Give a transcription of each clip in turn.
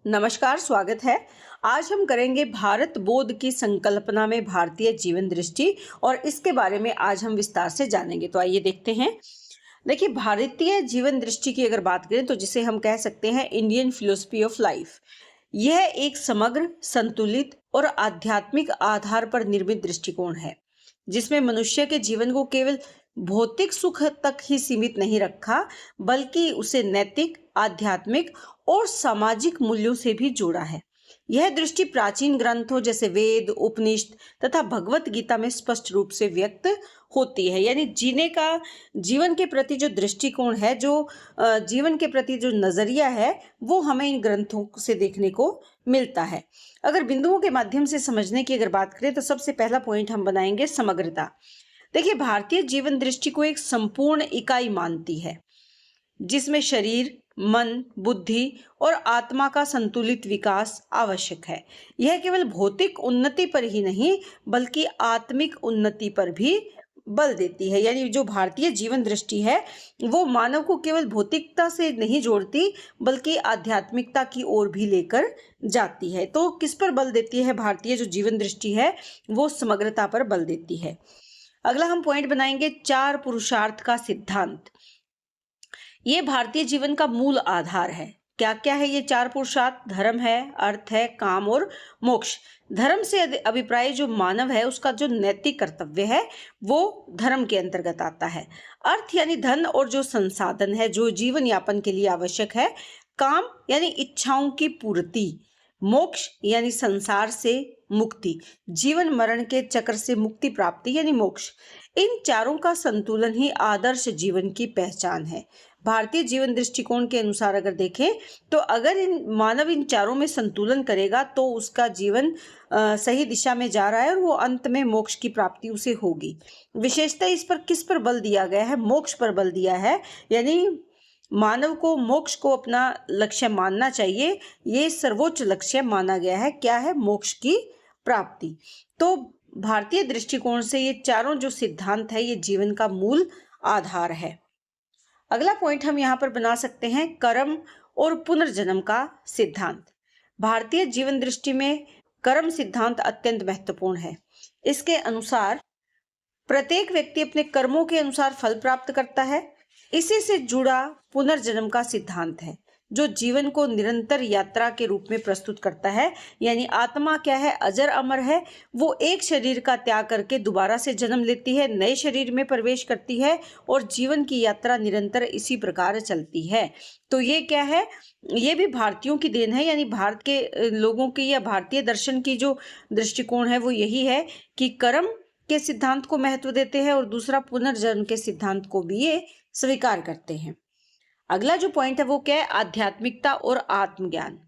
नमस्कार, स्वागत है। आज हम करेंगे भारत बोध की संकल्पना में भारतीय जीवन दृष्टि और इसके बारे में आज हम विस्तार से जानेंगे। तो आइए देखते हैं। देखिए, भारतीय जीवन दृष्टि की अगर बात करें तो जिसे हम कह सकते हैं इंडियन फिलोसफी ऑफ लाइफ। यह एक समग्र, संतुलित और आध्यात्मिक आधार पर निर्मित दृष्टिकोण है, जिसमें मनुष्य के जीवन को केवल भौतिक सुख तक ही सीमित नहीं रखा, बल्कि उसे नैतिक, आध्यात्मिक और सामाजिक मूल्यों से भी जोड़ा है। यह दृष्टि प्राचीन ग्रंथों जैसे वेद, उपनिषद तथा भगवत गीता में स्पष्ट रूप से व्यक्त होती है। यानी जीवन के प्रति जो दृष्टिकोण है, जो जीवन के प्रति जो नजरिया है, वो हमें इन ग्रंथों से देखने को मिलता है। अगर बिंदुओं के माध्यम से समझने की अगर बात करें तो सबसे पहला पॉइंट हम बनाएंगे समग्रता। देखिए, भारतीय जीवन दृष्टि को एक संपूर्ण इकाई मानती है, जिसमें शरीर, मन, बुद्धि और आत्मा का संतुलित विकास आवश्यक है। यह केवल भौतिक उन्नति पर ही नहीं, बल्कि आत्मिक उन्नति पर भी बल देती है। यानी जो भारतीय जीवन दृष्टि है, वो मानव को केवल भौतिकता से नहीं जोड़ती, बल्कि आध्यात्मिकता की ओर भी लेकर जाती है। तो किस पर बल देती है भारतीय जो जीवन दृष्टि है? वो समग्रता पर बल देती है। अगला हम पॉइंट बनाएंगे चार पुरुषार्थ का सिद्धांत। ये भारतीय जीवन का मूल आधार है। क्या क्या है ये चार पुरुषार्थ? धर्म है, अर्थ है, काम और मोक्ष। धर्म से अभिप्राय जो मानव है उसका जो नैतिक कर्तव्य है वो धर्म के अंतर्गत आता है। अर्थ यानी धन और जो संसाधन है जो जीवन यापन के लिए आवश्यक है। काम यानी इच्छाओं की पूर्ति। मोक्ष यानी संसार से मुक्ति, जीवन मरण के चक्र से मुक्ति प्राप्ति यानी मोक्ष। इन चारों का संतुलन ही आदर्श जीवन की पहचान है। भारतीय जीवन दृष्टिकोण के अनुसार अगर देखें तो अगर मानव इन चारों में संतुलन करेगा तो उसका जीवन सही दिशा में जा रहा है और वो अंत में मोक्ष की प्राप्ति उसे होगी। विशेषतः इस पर किस पर बल दिया गया है? मोक्ष पर बल दिया है। यानी मानव को मोक्ष को अपना लक्ष्य मानना चाहिए। ये सर्वोच्च लक्ष्य माना गया है। क्या है? मोक्ष की प्राप्ति। तो भारतीय दृष्टिकोण से ये चारों जो सिद्धांत है ये जीवन का मूल आधार है। अगला पॉइंट हम यहाँ पर बना सकते हैं कर्म और पुनर्जन्म का सिद्धांत। भारतीय जीवन दृष्टि में कर्म सिद्धांत अत्यंत महत्वपूर्ण है। इसके अनुसार प्रत्येक व्यक्ति अपने कर्मों के अनुसार फल प्राप्त करता है। इसी से जुड़ा पुनर्जन्म का सिद्धांत है, जो जीवन को निरंतर यात्रा के रूप में प्रस्तुत करता है। यानी आत्मा क्या है? अजर अमर है। वो एक शरीर का त्याग करके दोबारा से जन्म लेती है, नए शरीर में प्रवेश करती है और जीवन की यात्रा निरंतर इसी प्रकार चलती है। तो ये क्या है? ये भी भारतीयों की देन है। यानी भारत के लोगों की या भारतीय दर्शन की जो दृष्टिकोण है वो यही है कि कर्म के सिद्धांत को महत्व देते हैं और दूसरा पुनर्जन्म के सिद्धांत को भी ये स्वीकार करते हैं। अगला जो पॉइंट है वो क्या है? आध्यात्मिकता और आत्मज्ञान।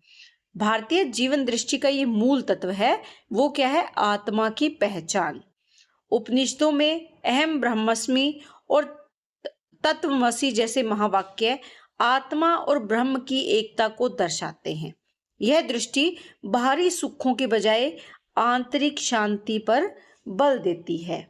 भारतीय जीवन दृष्टि का ये मूल तत्व है। वो क्या है? आत्मा की पहचान। उपनिषदों में अहम ब्रह्मस्मि और तत्वमसि जैसे महावाक्य आत्मा और ब्रह्म की एकता को दर्शाते हैं। यह दृष्टि बाहरी सुखों के बजाय आंतरिक शांति पर बल देती है।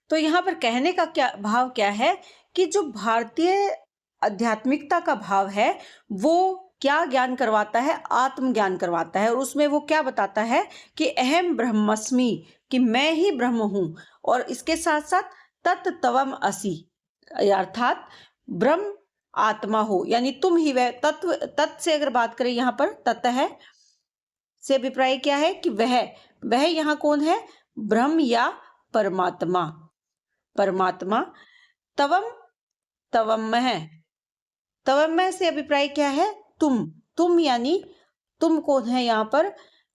तो यहाँ पर कहने का भाव क्या है कि जो भारतीय आध्यात्मिकता का भाव है वो क्या ज्ञान करवाता है? आत्मज्ञान करवाता है। और उसमें वो क्या बताता है कि अहम ब्रह्मस्मि, कि मैं ही ब्रह्म हूं। और इसके साथ साथ तत्त्वम असि, अर्थात ब्रह्म आत्मा हो, यानी तुम ही वह तत्व। तत् से अगर बात करें यहाँ पर तत् है से अभिप्राय क्या है कि वह यहाँ कौन है? ब्रह्म या परमात्मा। परमात्मा। तवम से अभिप्राय क्या है? तुम यानी तुम कौन है यहाँ पर?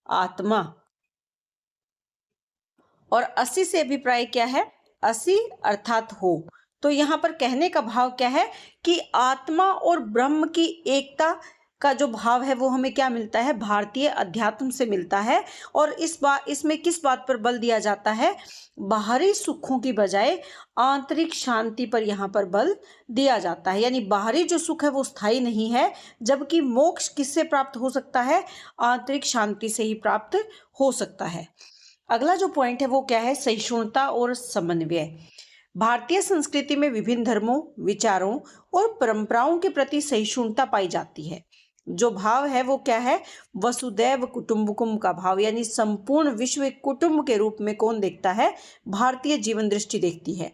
आत्मा। और असि से अभिप्राय क्या है? असि अर्थात हो। तो यहाँ पर कहने का भाव क्या है कि आत्मा और ब्रह्म की एकता का जो भाव है वो हमें क्या मिलता है? भारतीय अध्यात्म से मिलता है। और इसमें किस बात पर बल दिया जाता है? बाहरी सुखों की बजाय आंतरिक शांति पर यहाँ पर बल दिया जाता है। यानी बाहरी जो सुख है वो स्थायी नहीं है, जबकि मोक्ष किससे प्राप्त हो सकता है? आंतरिक शांति से ही प्राप्त हो सकता है। अगला जो पॉइंट है वो क्या है? सहिष्णुता और समन्वय। भारतीय संस्कृति में विभिन्न धर्मों, विचारों और परंपराओं के प्रति सहिष्णुता पाई जाती है। जो भाव है वो क्या है? वसुदैव कुटुंबकम का भाव, यानी संपूर्ण विश्व एक कुटुंब के रूप में कौन देखता है? भारतीय जीवन दृष्टि देखती है।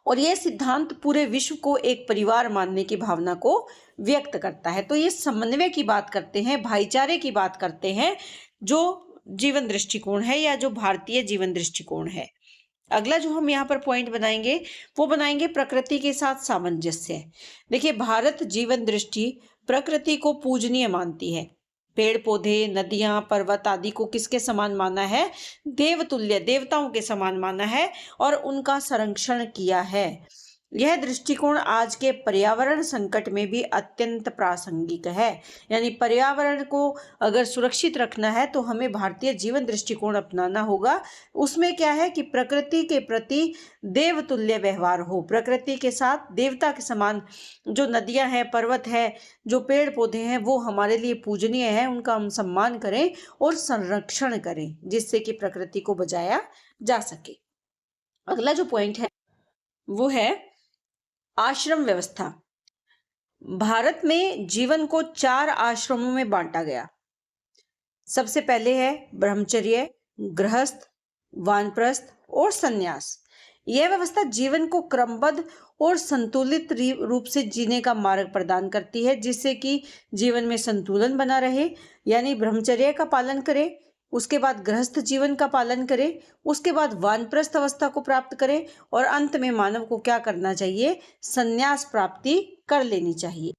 और यह सिद्धांत पूरे विश्व को एक परिवार मानने की भावना को व्यक्त करता है। तो ये समन्वय की बात करते हैं, भाईचारे की बात करते हैं, जो जीवन दृष्टिकोण है या जो भारतीय जीवन दृष्टिकोण है। अगला जो हम यहाँ पर पॉइंट बनाएंगे वो बनाएंगे प्रकृति के साथ सामंजस्य। देखिए, भारत जीवन दृष्टि प्रकृति को पूजनीय मानती है। पेड़ पौधे, नदियां, पर्वत आदि को किसके समान माना है? देवतुल्य, देवताओं के समान माना है और उनका संरक्षण किया है। यह दृष्टिकोण आज के पर्यावरण संकट में भी अत्यंत प्रासंगिक है। यानी पर्यावरण को अगर सुरक्षित रखना है तो हमें भारतीय जीवन दृष्टिकोण अपनाना होगा। उसमें क्या है कि प्रकृति के प्रति देवतुल्य व्यवहार हो, प्रकृति के साथ देवता के समान, जो नदियां हैं, पर्वत है, जो पेड़ पौधे हैं, वो हमारे लिए पूजनीय है, उनका हम सम्मान करें और संरक्षण करें, जिससे कि प्रकृति को बचाया जा सके। अगला जो पॉइंट है वो है आश्रम व्यवस्था। भारत में जीवन को 4 आश्रमों में बांटा गया। सबसे पहले है ब्रह्मचर्य, गृहस्थ, वानप्रस्थ और संन्यास। यह व्यवस्था जीवन को क्रमबद्ध और संतुलित रूप से जीने का मार्ग प्रदान करती है, जिससे कि जीवन में संतुलन बना रहे। यानी ब्रह्मचर्य का पालन करें, उसके बाद गृहस्थ जीवन का पालन करें, उसके बाद वानप्रस्थ अवस्था को प्राप्त करें और अंत में मानव को क्या करना चाहिए? संन्यास प्राप्ति कर लेनी चाहिए।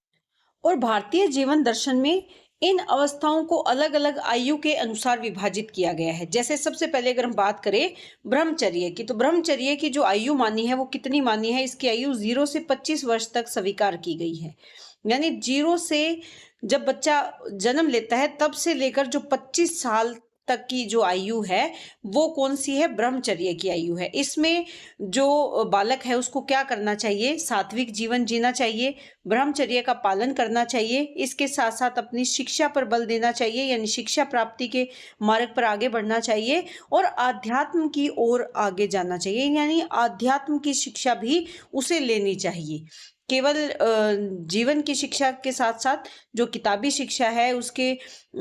और भारतीय जीवन दर्शन में इन अवस्थाओं को अलग अलग आयु के अनुसार विभाजित किया गया है। जैसे सबसे पहले अगर हम बात करें ब्रह्मचर्य की, तो ब्रह्मचर्य की जो आयु मानी है वो कितनी मानी है? इसकी आयु 0 से 25 वर्ष तक स्वीकार की गई है। यानी 0 से जब बच्चा जन्म लेता है तब से लेकर जो 25 साल तक की जो आयु है वो कौन सी है? ब्रह्मचर्य की आयु है। इसमें जो बालक है उसको क्या करना चाहिए? सात्विक जीवन जीना चाहिए, ब्रह्मचर्य का पालन करना चाहिए, इसके साथ साथ अपनी शिक्षा पर बल देना चाहिए, यानी शिक्षा प्राप्ति के मार्ग पर आगे बढ़ना चाहिए और आध्यात्म की ओर आगे जाना चाहिए, यानी आध्यात्म की शिक्षा भी उसे लेनी चाहिए। केवल जीवन की शिक्षा के साथ साथ जो किताबी शिक्षा है, उसके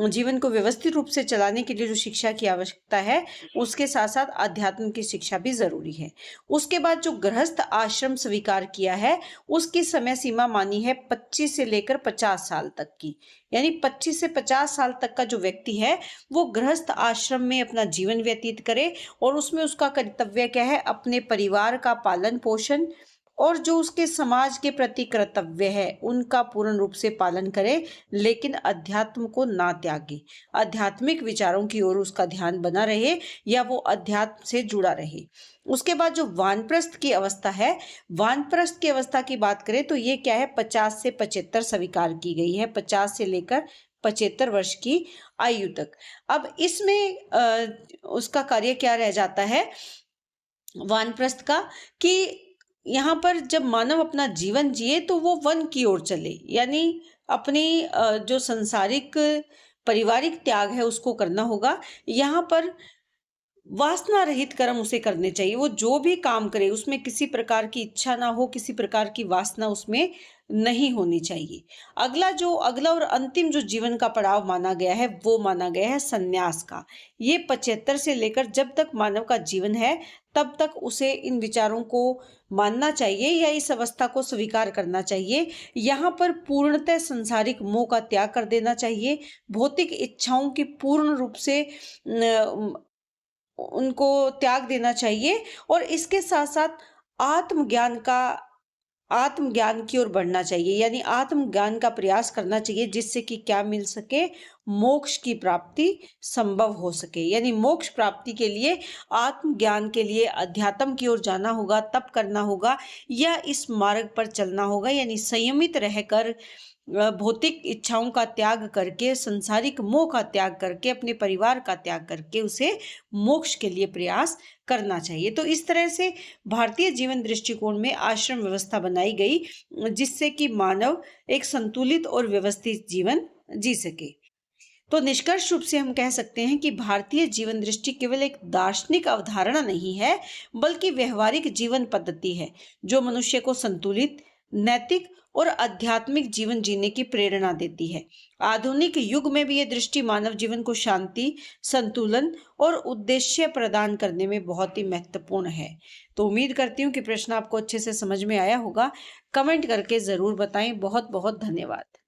जीवन को व्यवस्थित रूप से चलाने के लिए जो शिक्षा की आवश्यकता है, उसके साथ साथ आध्यात्म की शिक्षा भी जरूरी है। उसके बाद जो गृहस्थ आश्रम स्वीकार किया है उसकी समय सीमा मानी है 25 से लेकर 50 साल तक की। यानी 25 से 50 साल तक का जो व्यक्ति है वो गृहस्थ आश्रम में अपना जीवन व्यतीत करे और उसमें उसका कर्तव्य क्या है? अपने परिवार का पालन पोषण और जो उसके समाज के प्रति कर्तव्य है उनका पूर्ण रूप से पालन करे, लेकिन अध्यात्म को ना त्यागे, आध्यात्मिक विचारों की ओर उसका ध्यान बना रहे या वो अध्यात्म से जुड़ा रहे। उसके बाद जो वानप्रस्थ की अवस्था है, वानप्रस्थ की अवस्था की बात करें तो ये क्या है? 50 से 75 स्वीकार की गई है, 50 से लेकर 75 वर्ष की आयु तक। अब इसमें उसका कार्य क्या रह जाता है वानप्रस्थ का, कि यहाँ पर जब मानव अपना जीवन जिए तो वो वन की ओर चले, यानी अपनी जो सांसारिक पारिवारिक त्याग है उसको करना होगा। यहाँ पर वासना रहित कर्म उसे करने चाहिए। वो जो भी काम करे उसमें किसी प्रकार की इच्छा ना हो, किसी प्रकार की वासना उसमें नहीं होनी चाहिए। अगला और अंतिम जो जीवन का पड़ाव माना गया है वो माना गया है संन्यास का। ये 75 से लेकर जब तक मानव का जीवन है तब तक उसे इन विचारों को मानना चाहिए या इस अवस्था को स्वीकार करना चाहिए। यहाँ पर पूर्णतः संसारिक मोह का त्याग कर देना चाहिए, भौतिक इच्छाओं की पूर्ण रूप से उनको त्याग देना चाहिए और इसके साथ साथ आत्मज्ञान की ओर बढ़ना चाहिए, यानी आत्मज्ञान का प्रयास करना चाहिए, जिससे कि क्या मिल सके? मोक्ष की प्राप्ति संभव हो सके। यानी मोक्ष प्राप्ति के लिए, आत्मज्ञान के लिए अध्यात्म की ओर जाना होगा, तप करना होगा या इस मार्ग पर चलना होगा। यानी संयमित रहकर भौतिक इच्छाओं का त्याग करके, संसारिक मोह का त्याग करके, अपने परिवार का त्याग करके उसे मोक्ष के लिए प्रयास करना चाहिए। तो इस तरह से भारतीय जीवन दृष्टिकोण में आश्रम व्यवस्था बनाई गई, जिससे कि मानव एक संतुलित और व्यवस्थित जीवन जी सके। तो निष्कर्ष रूप से हम कह सकते हैं कि भारतीय जीवन दृष्टि केवल एक दार्शनिक अवधारणा नहीं है, बल्कि व्यवहारिक जीवन पद्धति है जो मनुष्य को संतुलित, नैतिक और आध्यात्मिक जीवन जीने की प्रेरणा देती है। आधुनिक युग में भी ये दृष्टि मानव जीवन को शांति, संतुलन और उद्देश्य प्रदान करने में बहुत ही महत्वपूर्ण है। तो उम्मीद करती हूँ कि प्रश्न आपको अच्छे से समझ में आया होगा। कमेंट करके जरूर बताएं। बहुत बहुत धन्यवाद।